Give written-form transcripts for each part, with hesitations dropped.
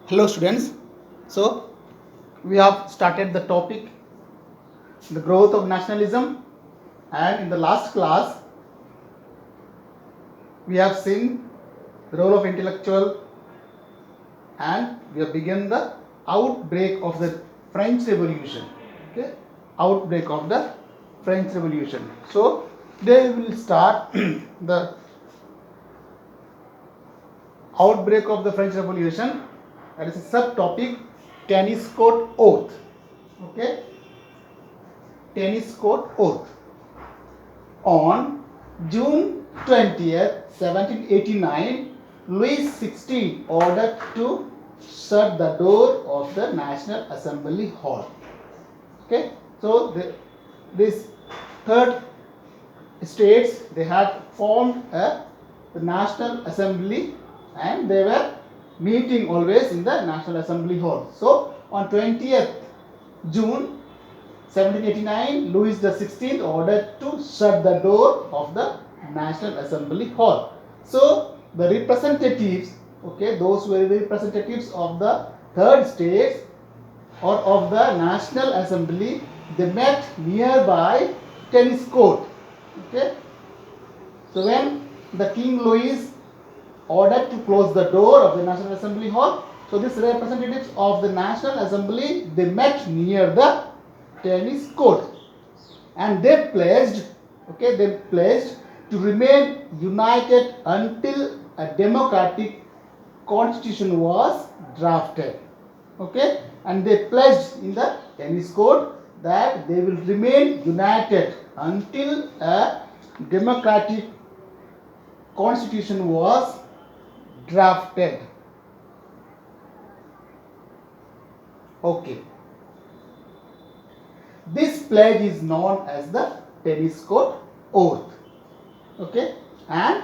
Hello students. So we have started the topic the growth of nationalism, and in the last class we have seen the role of intellectual, and we have begun the outbreak of the French Revolution. Okay, outbreak of the French Revolution. So today we will start the outbreak of the French Revolution. That is a subtopic, tennis court oath. Okay, tennis court oath. On June 20th, 1789, Louis XVI ordered to shut the door of the National Assembly Hall. Okay, so this third states, they had formed the National Assembly, and they were meeting always in the National Assembly Hall. So on 20th June 1789, Louis XVI ordered to shut the door of the National Assembly Hall. So the representatives, okay, those were the representatives of the third states or of the National Assembly, they met nearby tennis court. Okay, so when the King Louis ordered to close the door of the National Assembly Hall, so these representatives of the National Assembly, they met near the tennis court, and they pledged, okay, they pledged to remain united until a democratic constitution was drafted. Okay, and they pledged in the tennis court that they will remain united until a democratic constitution was drafted. Okay, this pledge is known as the tennis court oath. Okay, and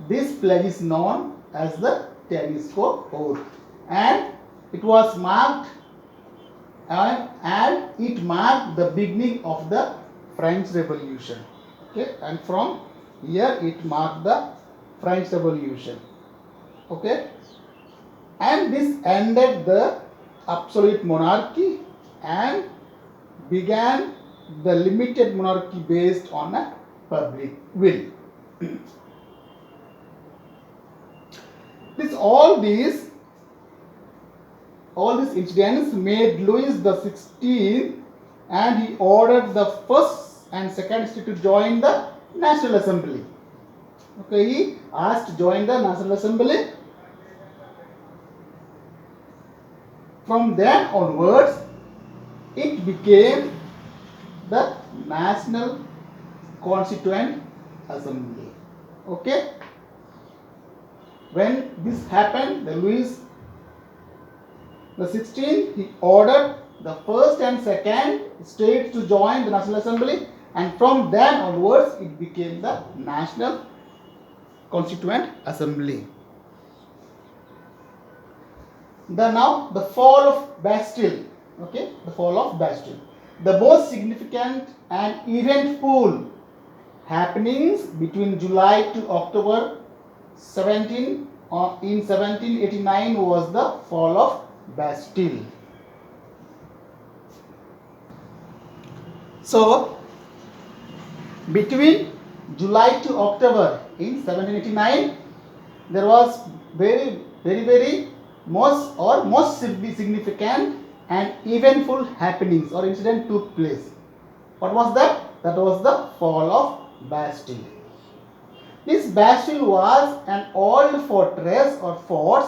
this pledge is known as the tennis court oath, and it was marked and it marked the beginning of the French Revolution. Okay, and from here it marked the French Revolution. Okay, and this ended the absolute monarchy and began the limited monarchy based on a public will. All these incidents made Louis XVI, and he ordered the first and second state to join the National Assembly. Okay, he asked to join the National Assembly. From then onwards, it became the National Constituent Assembly. Okay, when this happened, the Louis XVI, he ordered the first and second states to join the National Assembly, and from then onwards it became the National Constituent Assembly. Now the fall of Bastille. Okay, the fall of Bastille. The most significant and eventful happenings between July to October 17 in 1789 was the fall of Bastille. So between July to October in 1789, there was very most significant and eventful happenings or incident took place. What was that? That was the fall of Bastille. This Bastille was an old fortress or fort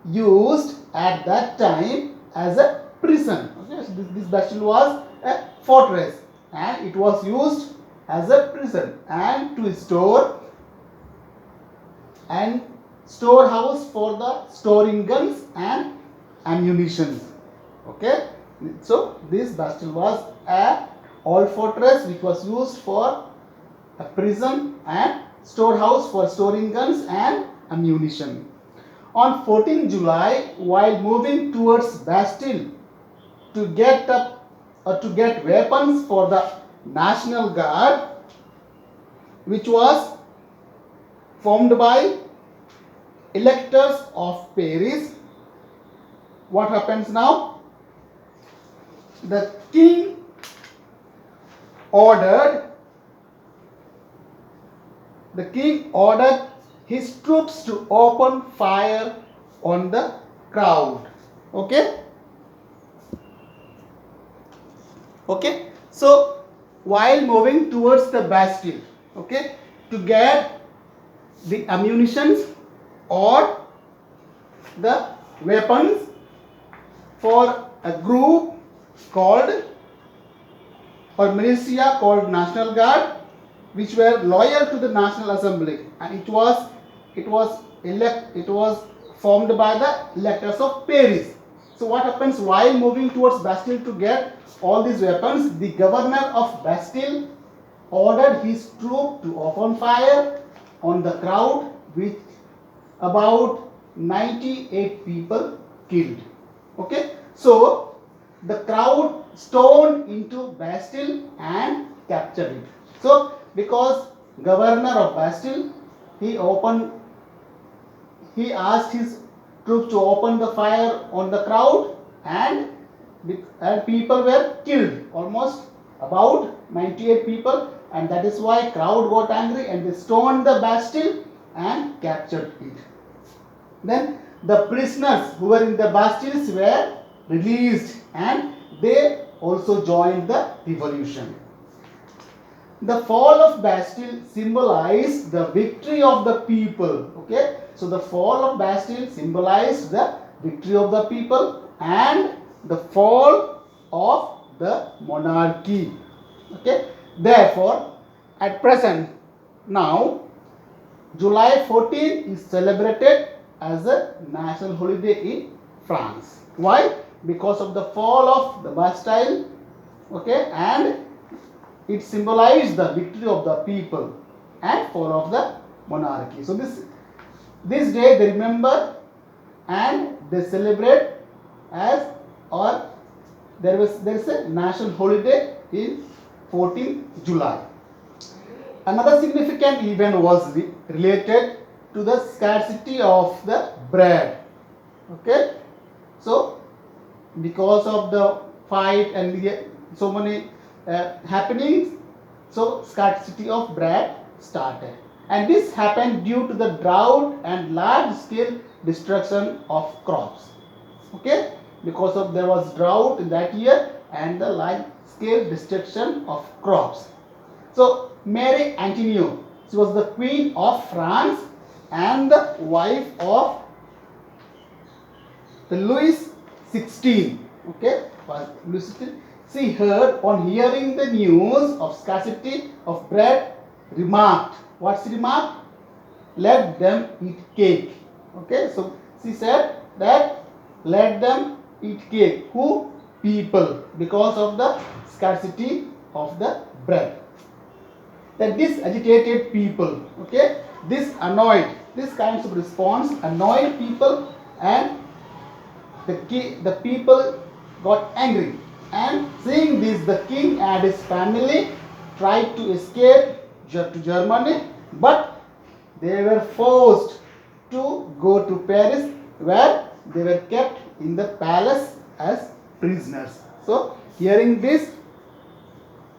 used at that time as a prison. Okay, so this Bastille was a fortress and it was used as a prison and to store and storehouse for the storing guns and ammunition. Okay, so this Bastille was a old fortress which was used for a prison and storehouse for storing guns and ammunition. On 14 July, while moving towards Bastille to get weapons for the National Guard, which was formed by electors of Paris, what happens now? The king ordered his troops to open fire on the crowd. Okay? Okay? So, while moving towards the Bastille, okay, to get the ammunitions or the weapons for a group called or militia called National Guard, which were loyal to the National Assembly, and it was formed by the electors of Paris. So what happens while moving towards Bastille to get all these weapons? The governor of Bastille ordered his troop to open fire on the crowd, with about 98 people killed. Okay, so the crowd stormed into Bastille and captured it. So because governor of Bastille, he asked his troops to open the fire on the crowd, and people were killed, almost about 98 people, and that is why crowd got angry and they stormed the Bastille and captured it. Then the prisoners who were in the Bastilles were released, and they also joined the revolution. The fall of Bastille symbolized the victory of the people. Okay, so the fall of Bastille symbolized the victory of the people and the fall of the monarchy. Okay, therefore, at present, now July 14 is celebrated as a national holiday in France. Why? Because of the fall of the Bastille. Okay, and it symbolized the victory of the people and fall of the monarchy. So this day they remember and they celebrate as, or there is a national holiday in 14th July. Another significant event was related to the scarcity of the bread. Okay, so because of the fight and so many happenings, so scarcity of bread started, and this happened due to the drought and large scale destruction of crops. Okay, because of there was drought in that year and the large scale destruction of crops. So Mary Antoinette, she was the queen of France and the wife of the Louis XVI. Okay, Louis XVI. She heard, on hearing the news of scarcity of bread, remarked. What she remarked? Let them eat cake. Okay, so she said that let them eat cake. Who? People, because of the scarcity of the bread. That this agitated people, okay, this kinds of response annoyed people, and the people got angry. And seeing this, the king and his family tried to escape to Germany, but they were forced to go to Paris, where they were kept in the palace as prisoners. So hearing this,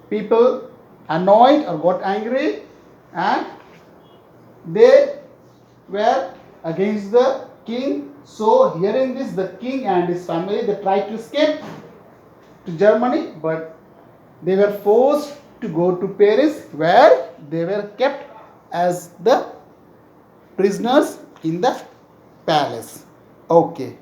people annoyed or got angry, and they were against the king. So hearing this, the king and his family, they tried to escape to Germany, but they were forced to go to Paris, where they were kept as the prisoners in the palace. Okay.